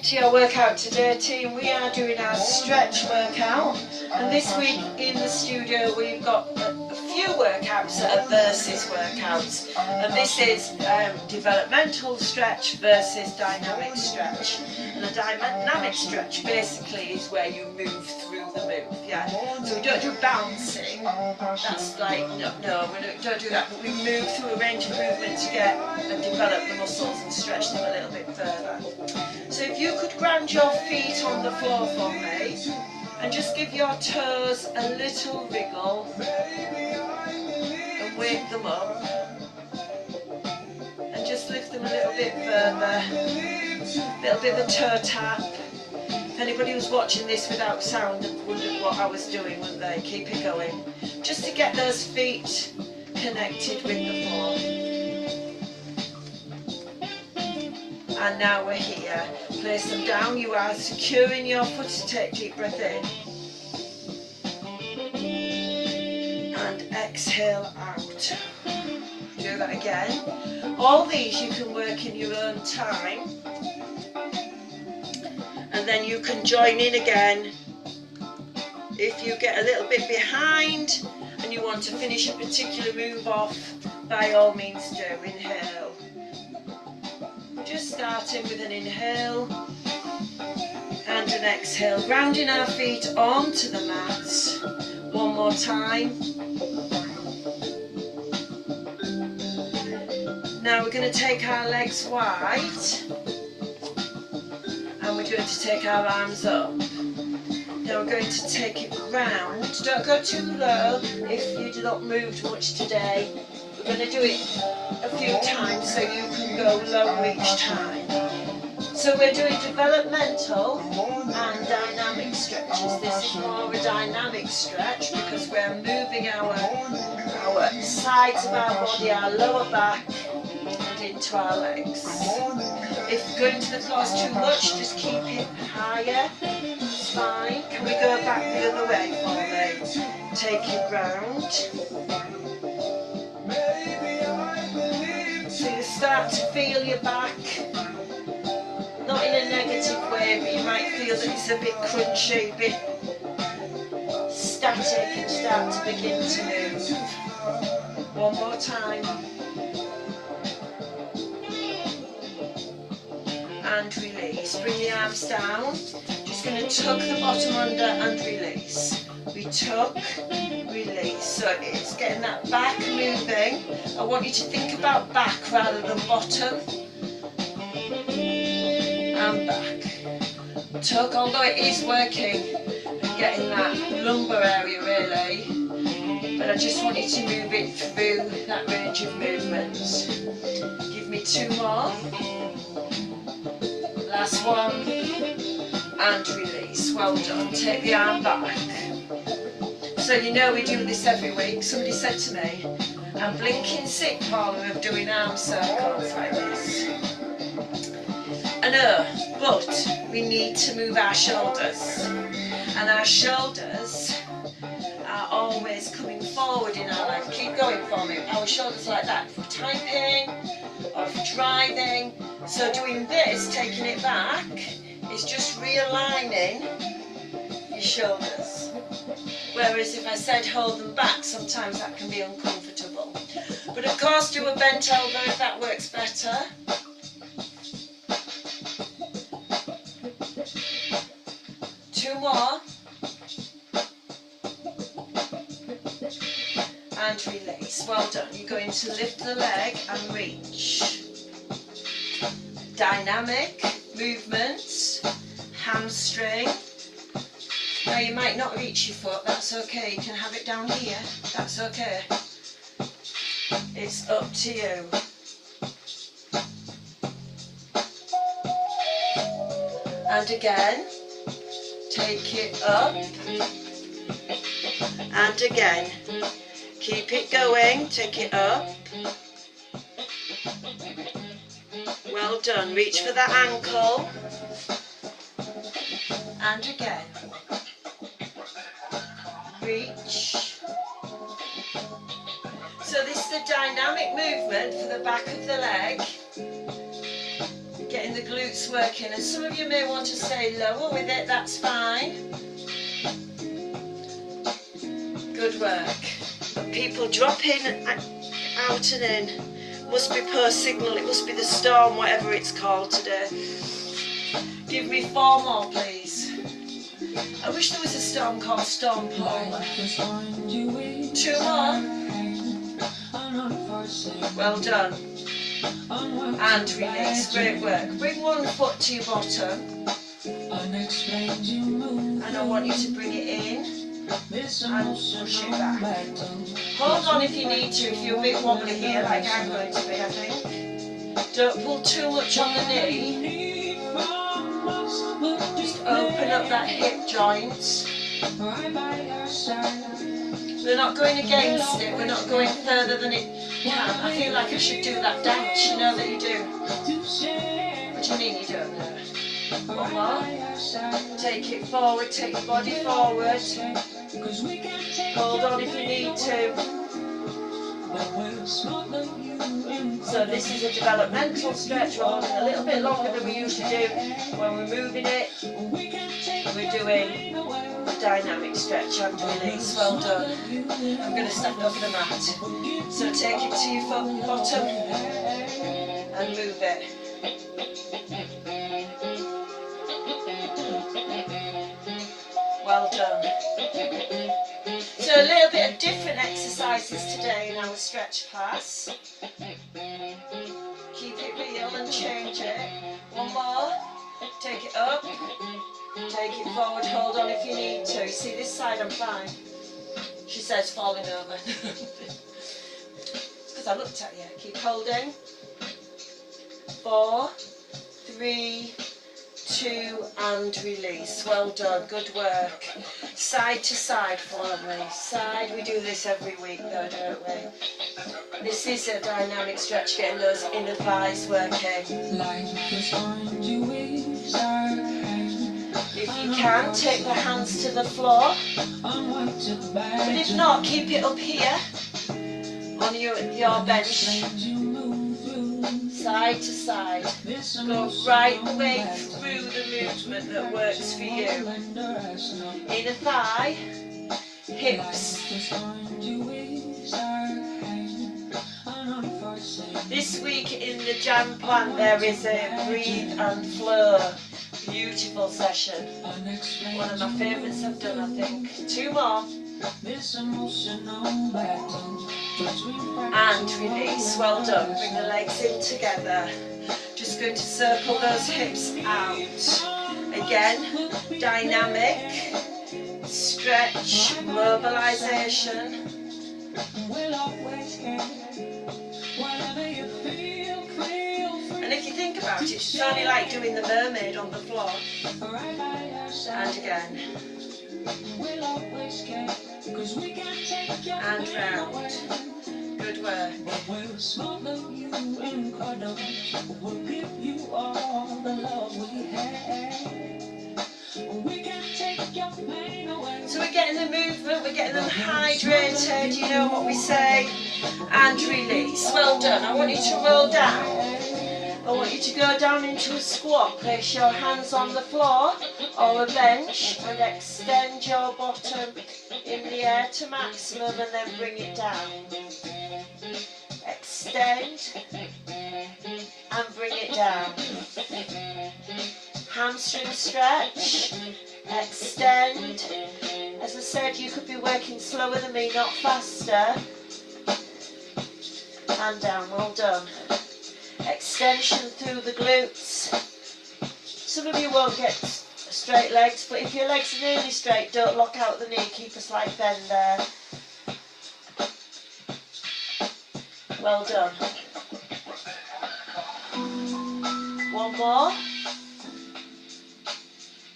to your workout today team. We are doing our stretch workout, and this week in the studio we've got a few workouts that are versus workouts, and this is developmental stretch versus dynamic stretch. And a dynamic stretch basically is where you move through the move, yeah? So we don't do bouncing, that's like, no, we don't do that, but we move through a range of movement to get and develop the muscles and stretch them a little bit further. So if you could ground your feet on the floor for me and just give your toes a little wriggle and wake them up and just lift them a little bit further, a little bit of a toe tap. If anybody was watching this without sound and wondered what I was doing, wouldn't they? Keep it going, just to get those feet connected with the floor. And now we're here. Place them down. You are securing your foot to take a deep breath in. And exhale out. Do that again. All these you can work in your own time. And then you can join in again. If you get a little bit behind and you want to finish a particular move off, by all means do. Inhale. Just starting with an inhale and an exhale, grounding our feet onto the mat. One more time. Now we're going to take our legs wide and we're going to take our arms up. Now we're going to take it round. Don't go too low if you do not move much today. We're going to do it a few times so you can go lower each time. So we're doing developmental and dynamic stretches. This is more a dynamic stretch because we're moving our sides of our body, our lower back and into our legs. If going to the floor is too much, just keep it higher. It's fine. Can we go back the other way for me? Take it round. So you start to feel your back, not in a negative way, but you might feel that it's a bit crunchy, a bit static, and start to begin to move. One more time. And release. Bring the arms down. Just going to tuck the bottom under and release. We tuck, release. So it's getting that back moving. I want you to think about back rather than bottom. And back. Tuck, although it is working and getting that lumbar area really. But I just want you to move it through that range of movements. Give me two more. Last one. And release. Well done. Take the arm back. So you know we do this every week. Somebody said to me, I'm blinking sick, Paula, of doing arm circles like this. I know, but we need to move our shoulders. And our shoulders are always coming forward in our life. Keep going for me. Our shoulders like that. If we're typing or if we're driving. So doing this, taking it back, is just realigning your shoulders. Whereas if I said hold them back, sometimes that can be uncomfortable. But of course do a bent elbow if that works better. Two more. And release. Well done. You're going to lift the leg and reach. Dynamic movements. Hamstring. Now you might not reach your foot, that's okay, you can have it down here, that's okay. It's up to you. And again, take it up. And again, keep it going, take it up. Well done, reach for that ankle. And again. Reach. So this is the dynamic movement for the back of the leg. Getting getting the glutes working, and some of you may want to stay lower with it, that's fine. Good work. But people drop in, out and in. Must be per signal, it must be the storm, whatever it's called today. Give me 4 more, please. I wish there was a storm called Storm Paula. 2 more. Well done. And release. Great work. Bring one foot to your bottom. And I want you to bring it in and push it back. Hold on if you need to, if you're a bit wobbly here, like I'm going to be, I think. Don't pull too much on the knee. Just open up that hip joint. We're not going against it, we're not going further than it can. I feel like I should do that dance, you know that you do. What do you mean you don't know? One more. Take it forward, take your body forward. Hold on if you need to. So this is a developmental stretch. We're holding a little bit longer than we usually do. When we're moving it, we're doing a dynamic stretch and release. Well done. I'm going to stand over the mat. So take it to your foot bottom and move it. Well done. So a little bit of different exercises today in our stretch class. Keep it real and change it. One more. Take it up. Take it forward. Hold on if you need to. You see this side I'm fine. She says falling over. Because I looked at you. Keep holding. 4, 3, 2 and release. Well done, good work. Side to side follow me. Side, we do this every week though, don't we? This is a dynamic stretch, getting those inner thighs working. If you can, take the hands to the floor. But if not, keep it up here on your bench. Side to side. Go right the way through the movement that works for you. Inner thigh, hips. This week in the jam plan there is a breathe and flow. Beautiful session. One of my favourites I've done, I think. 2 more. And release. Well done. Bring the legs in together. Just going to circle those hips out. Again, dynamic, stretch, mobilization. And if you think about it, it's only like doing the mermaid on the floor. And again. And round. Good work. So we're getting the movement, we're getting them hydrated, you know what we say. And release. Well done. I want you to roll down. I want you to go down into a squat. Place your hands on the floor or a bench and extend your bottom in the air to maximum and then bring it down. Extend and bring it down. Hamstring stretch. Extend. As I said, you could be working slower than me, not faster. And down. Well done. Extension through the glutes. Some of you won't get straight legs, but if your legs are nearly straight, don't lock out the knee, keep a slight bend there. Well done. One more.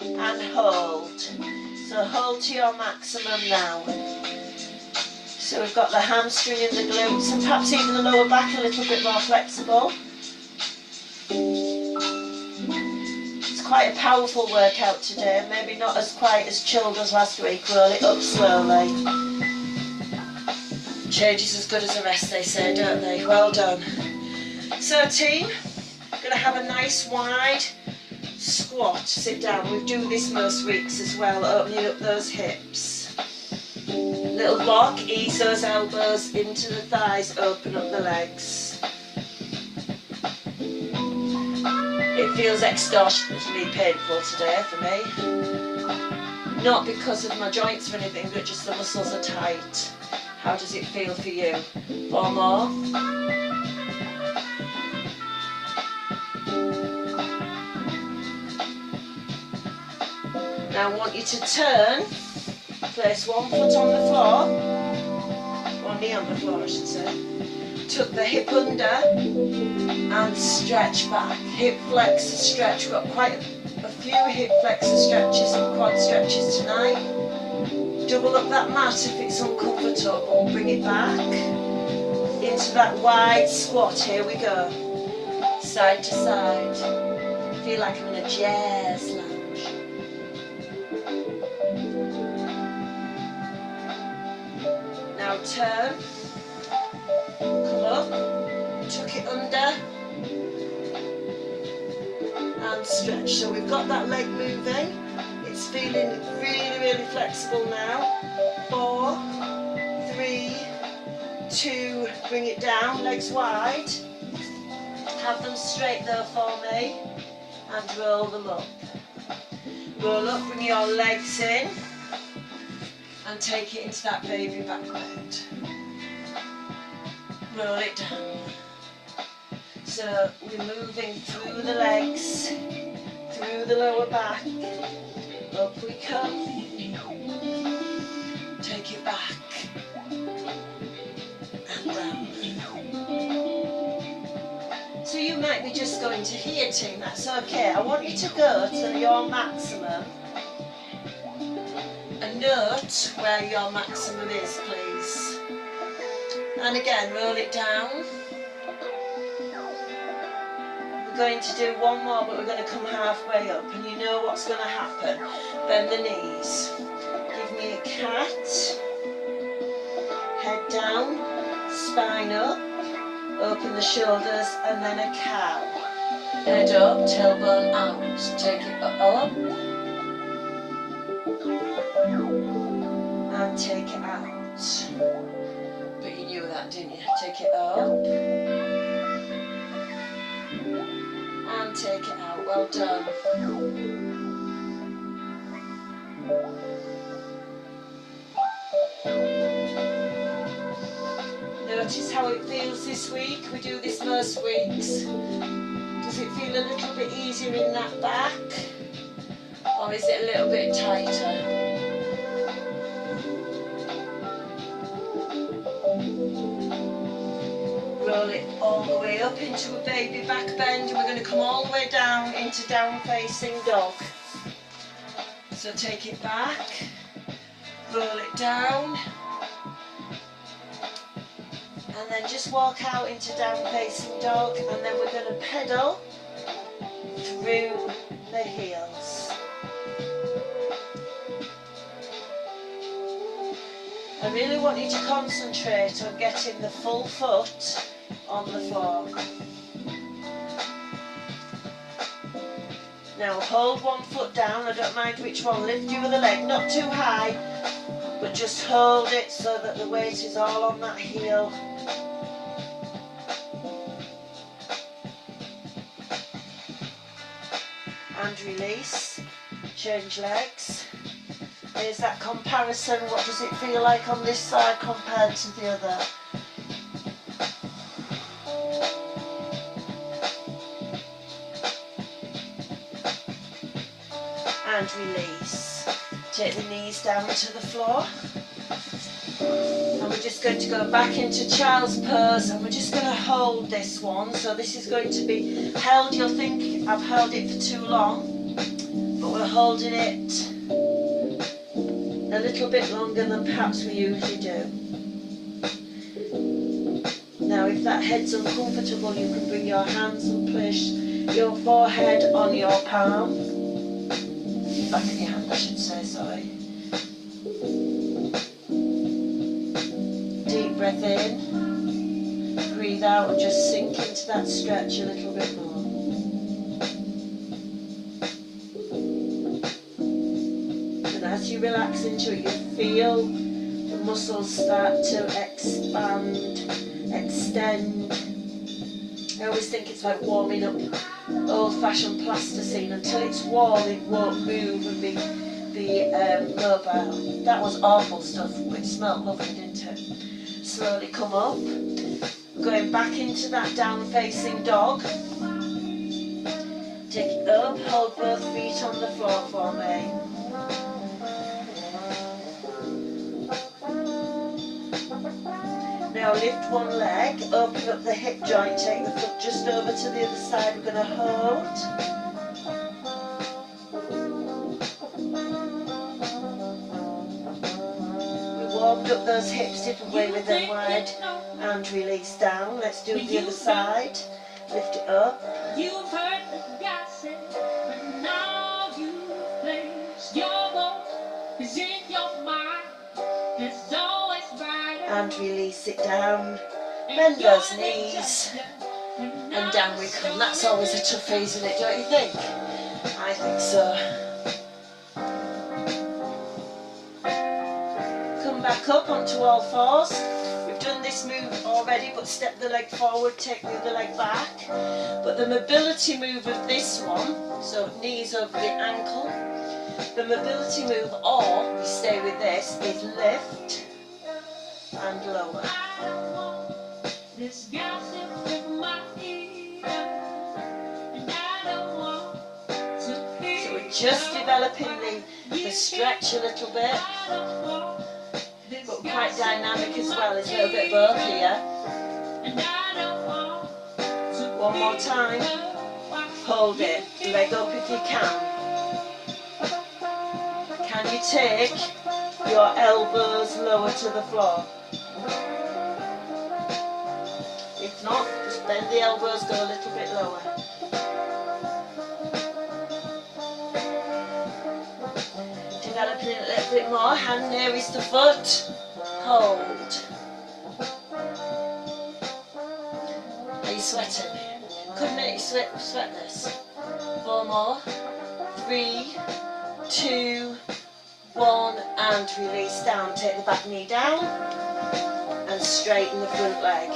And hold. So hold to your maximum now. So we've got the hamstring and the glutes and perhaps even the lower back a little bit more flexible. It's quite a powerful workout today, maybe not as quite as chilled as last week. Roll it up slowly. Change is as good as a rest, they say, don't they? Well done. So team, I'm going to have a nice wide squat, sit down. We do this most weeks as well, opening up those hips. Little lock, ease those elbows into the thighs, open up the legs. It feels extortionately painful today for me. Not because of my joints or anything, but just the muscles are tight. How does it feel for you? 4 more. Now I want you to turn, place one foot on the floor, one knee on the floor I should say, tuck the hip under and stretch back. Hip flexor stretch, we've got quite a few hip flexor stretches and quad stretches tonight. Double up that mat if it's uncomfortable, bring it back into that wide squat. Here we go, side to side. I feel like I'm in a jazz lounge. Now turn, come up, tuck it under and stretch. So we've got that leg moving. It's feeling really, really flexible now. 4, 3, 2, bring it down, legs wide. Have them straight though for me and roll them up. Roll up, bring your legs in and take it into that baby back bend. Roll it down. So we're moving through the legs, through the lower back. Up we come, take it back, and down. So you might be just going to here, team, that's okay. I want you to go to your maximum, and note where your maximum is, please. And again, roll it down. We're going to do one more, but we're going to come halfway up, and you know what's going to happen. Bend the knees. Give me a cat. Head down, spine up, open the shoulders, and then a cow. Head up, tailbone out. Take it up, and take it out. But you knew that, didn't you? Take it up. And take it out, well done. Notice how it feels this week. We do this most weeks. Does it feel a little bit easier in that back? Or is it a little bit tighter? Roll it all the way up into a baby back bend, and we're going to come all the way down into down facing dog. So take it back, roll it down, and then just walk out into down facing dog, and then we're going to pedal through the heels. I really want you to concentrate on getting the full foot on the floor. Now hold one foot down, I don't mind which one, lift your other leg, not too high, but just hold it so that the weight is all on that heel. And release, change legs. Here's that comparison, what does it feel like on this side compared to the other? And release. Take the knees down to the floor. And we're just going to go back into child's pose, and we're just going to hold this one. So this is going to be held, you'll think I've held it for too long, but we're holding it a little bit longer than perhaps we usually do. Now if that head's uncomfortable, you can bring your hands and place your forehead on your palm. Back of your hand I should say, sorry. Deep breath in, breathe out and just sink into that stretch a little bit more. relax into it, you feel the muscles start to expand, extend. I always think it's like warming up old-fashioned plasticine. Until it's warm, it won't move and be mobile. That was awful stuff, but it smelled lovely, didn't it? Slowly come up, going back into that down-facing dog. Take it up, hold both feet on the floor for me. Now lift one leg, open up the hip joint, take the foot just over to the other side. We're going to hold. We warmed up those hips, didn't we, with them wide, and release down. Let's do the other side. Lift it up. You've heard the gossip, but now you place your voice is in your mind. It's always right. And release it down. Bend those knees. And down we come. That's always a toughie, isn't it, don't you think? I think so. Come back up onto all fours. We've done this move already, but step the leg forward, take the other leg back. But the mobility move of this one, so knees over the ankle, the mobility move, or we stay with this, is lift and lower. This gossip in my ear, and I don't want to hear. So we're just developing the stretch a little bit, but quite dynamic as well. There's a little bit of both here. One more time. Hold it. Leg up if you can. Can you take your elbows lower to the floor? If not, just bend the elbows, go a little bit lower. Developing it a little bit more. Hand nearest the foot. Hold. Are you sweating? Couldn't make you sweat this. 4 more. 3, 2, 1, and release down. Take the back knee down and straighten the front leg.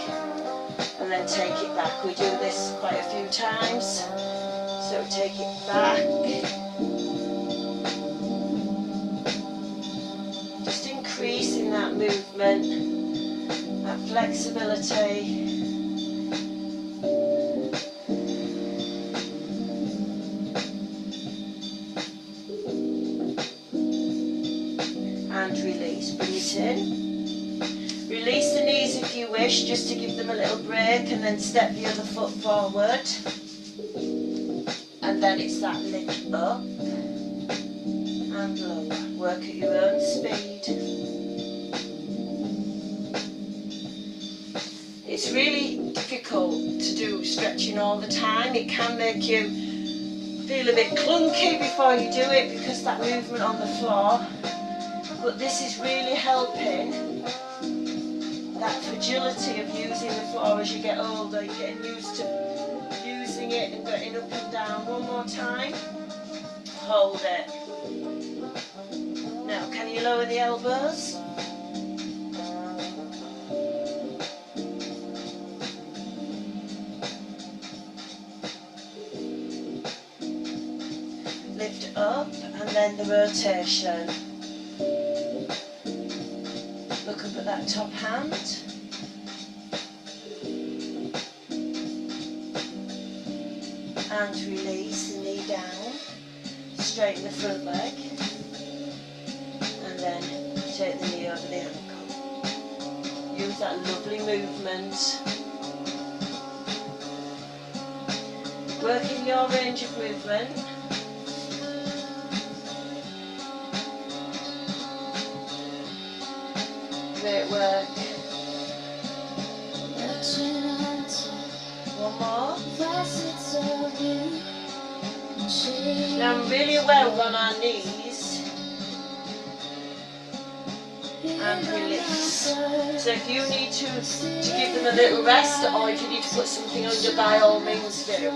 And then take it back. We do this quite a few times. So take it back. Just increasing that movement, that flexibility. And release. Bring it in. Release the knees if you wish, just to give them a little break, and then step the other foot forward. And then it's that lift up and lower. Work at your own speed. It's really difficult to do stretching all the time. It can make you feel a bit clunky before you do it because that movement on the floor. But this is really helping that fragility of using the floor as you get older. You're getting used to using it and getting up and down. One more time. Hold it. Now, can you lower the elbows? Lift up and then the rotation. Look up at that top hand. And release the knee down. Straighten the front leg. And then take the knee over the ankle. Use that lovely movement. Working your range of movement. Great work. One more. Now really well on our knees. And release. So if you need to give them a little rest, or if you need to put something under, by all means do.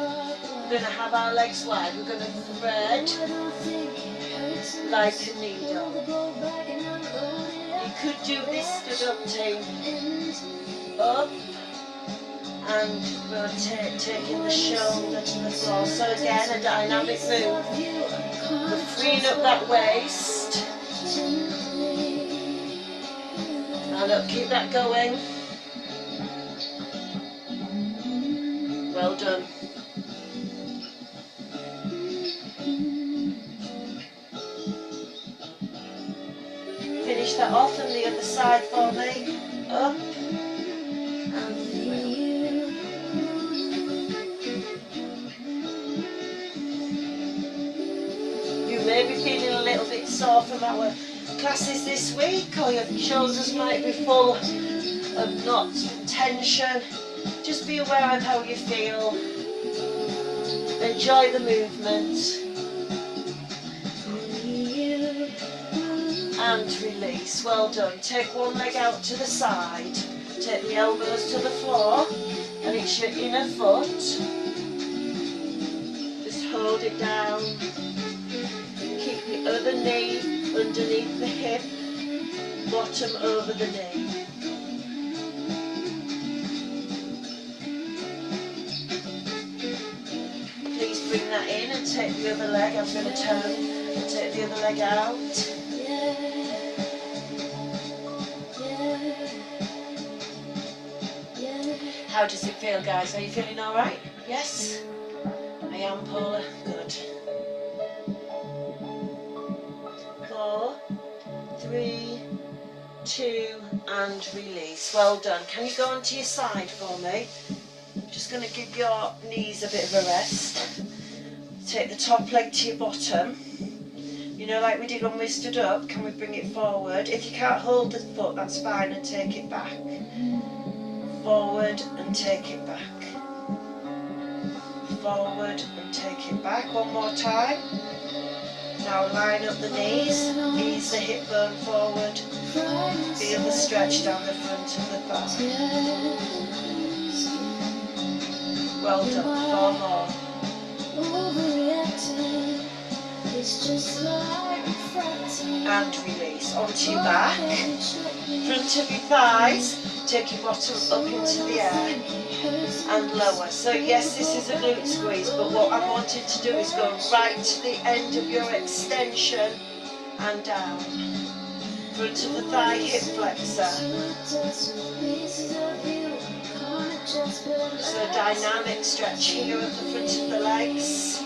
going to have our legs wide. We're going to thread like a needle. You could do this stood up team. Up and rotate, taking the shoulder to the floor. So again, a dynamic move. We're freeing up that waist. And up, keep that going. Well done. Finish that off on the other side for me. Up and through. You may be feeling a little bit sore from our classes this week, or your shoulders might be full of knots and tension. Just be aware of how you feel. Enjoy the movement. And release. Well done. Take one leg out to the side. Take the elbows to the floor. And it's your inner foot. Just hold it down. Keep the other knee underneath the hip. Bottom over the knee. Please bring that in and take the other leg. I'm going to turn and take the other leg out. How does it feel, guys? Are you feeling all right? Yes? I am, Paula. Good. 4, 3, 2, and release. Well done. Can you go onto your side for me? I'm just going to give your knees a bit of a rest. Take the top leg to your bottom. You know, like we did when we stood up, can we bring it forward? If you can't hold the foot, that's fine, and take it back. Forward and take it back. Forward and take it back. One more time. Now line up the knees, ease the hip bone forward. Feel the stretch down the front of the thigh. Well done. 4 more. And release. Onto your back. Front of your thighs. Take your bottom up into the air and lower. So yes, this is a glute squeeze, but what I wanted to do is go right to the end of your extension and down. Front of the thigh, hip flexor. So a dynamic stretch here at the front of the legs.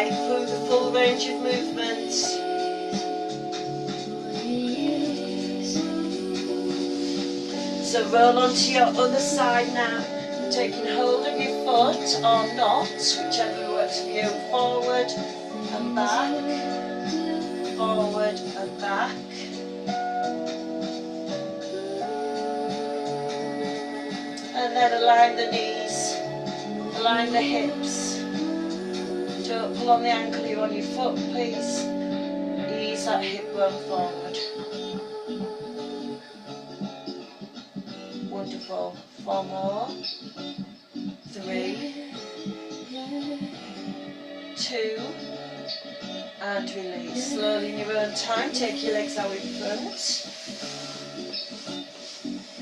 Through the full range of movements. So roll onto your other side now, taking hold of your foot or not, whichever works for you. Forward and back, forward and back. And then align the knees, align the hips. Don't pull on the ankle, you're on your foot, please. Ease that hip bone forward. Wonderful. 4 more. 3, 2, and release. Slowly in your own time, take your legs out in front.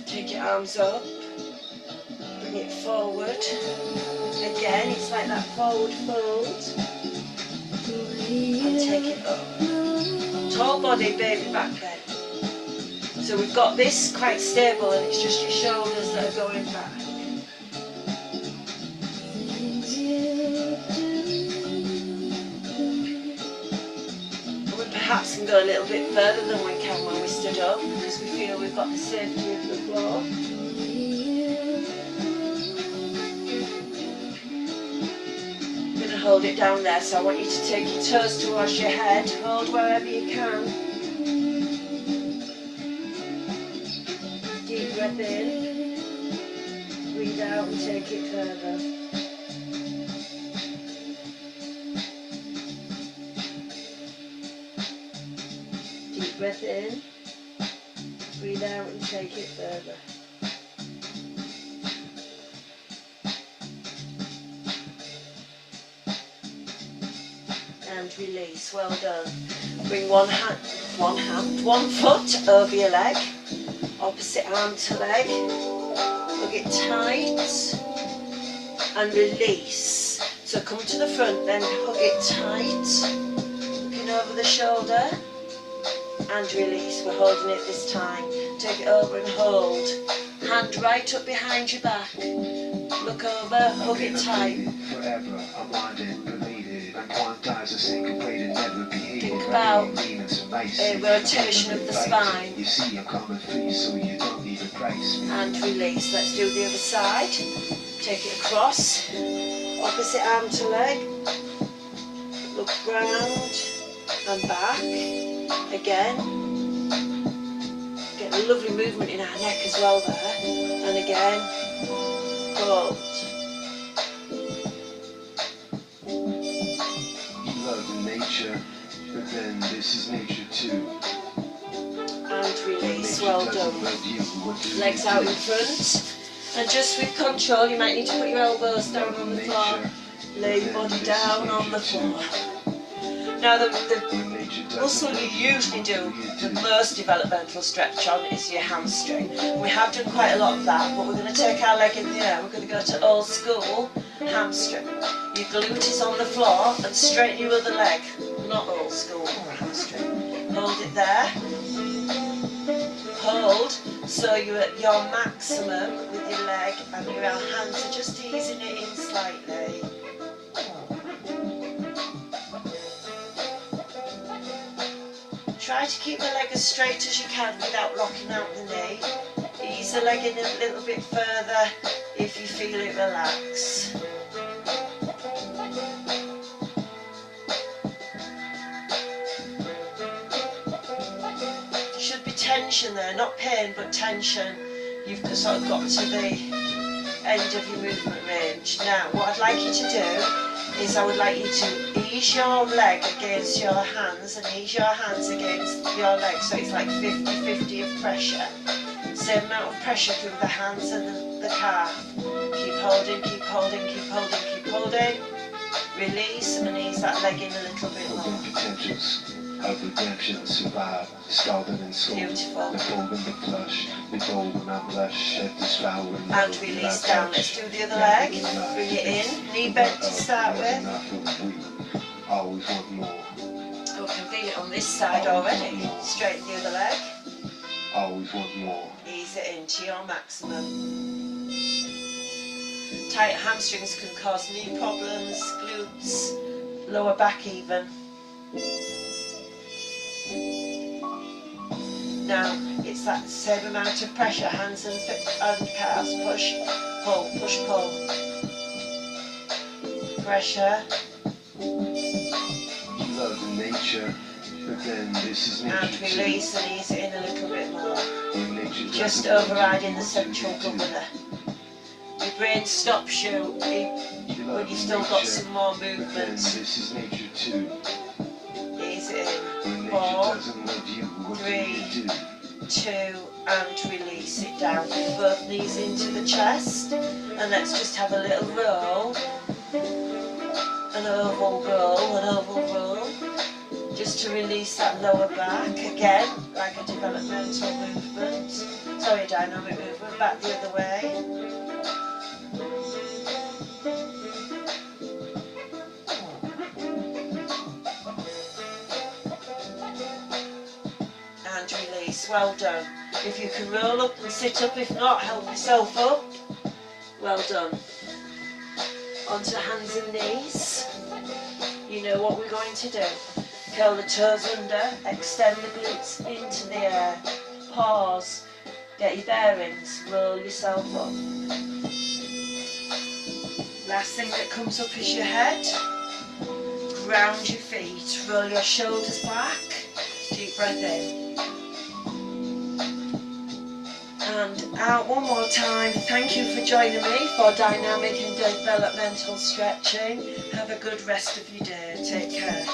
Take your arms up. Bring it forward. Again, it's like that forward fold. And take it up. Tall body, baby back then. So we've got this quite stable and it's just your shoulders that are going back. And we perhaps can go a little bit further than we can when we stood up because we feel we've got the safety of the floor. Hold it down there, so I want you to take your toes towards your head, hold wherever you can. Deep breath in, breathe out and take it further. breath in, breathe out and take it further. And release, well done. Bring one foot over your leg, opposite arm to leg, hug it tight and release. So come to the front, then hug it tight, looking over the shoulder and release. We're holding it this time. Take it over and hold. Hand right up behind your back. Look over, hug it tight. Think about a rotation of the spine. And release. Let's do the other side. Take it across. Opposite arm to leg. Look round and back. Again. Get a lovely movement in our neck as well there. And again. Hold. Nature, but then this is nature too. And release, well done. Legs out in front. And just with control, you might need to put your elbows down on the floor. Lay your body down on the floor. Now the muscle you usually do the most developmental stretch on is your hamstring. We have done quite a lot of that, but we're going to take our leg in the air. We're going to go to old school hamstring. Your glute is on the floor and straighten your other leg. Not old school hamstring. Hold it there. Hold so you're at your maximum with your leg and your hands are just easing it in slightly. Try to keep the leg as straight as you can without locking out the knee. Ease the leg in a little bit further if you feel it relax. Should be tension there, not pain but tension. You've sort of got to the end of your movement range. Now what I'd like you to do is I would like you to ease your leg against your hands and ease your hands against your legs, so it's like 50-50 of pressure. Same amount of pressure through the hands and the calf. Keep holding, keep holding, keep holding, keep holding. Release and ease that leg in a little bit more. Potentials of redemption survive, scalded and scorned. Beautiful. The bold and the plush, the bold and I blush at this flower. And release down. Let's do the other leg. Bring it in. Knee bent to start with. Always want more. Oh, I can feel it on this side already. Straighten the other leg. Always want more. Ease it into your maximum. Tight hamstrings can cause knee problems, glutes, lower back even. Now, it's that same amount of pressure, hands and calves, push, pull, push, pull. Pressure. You love the nature, but then this is nature And release and ease it in a little bit more. too. Just overriding the central governor. Your brain stops you when you've still got some more movement. This is nature too. Ease it in. When nature 4, doesn't love you, what 3, do you do? 2, and release it down. Bring both knees into the chest, and let's just have a little roll. An oval roll, an oval roll. Just to release that lower back, again, like a developmental movement. Sorry, dynamic movement, back the other way. And release, well done. If you can roll up and sit up, if not, help yourself up. Well done. Onto hands and knees. You know what we're going to do. Curl the toes under, extend the glutes into the air. Pause, get your bearings, roll yourself up. Last thing that comes up is your head. Ground your feet, roll your shoulders back. Deep breath in. And out one more time. Thank you for joining me for dynamic and developmental stretching. Have a good rest of your day. Take care.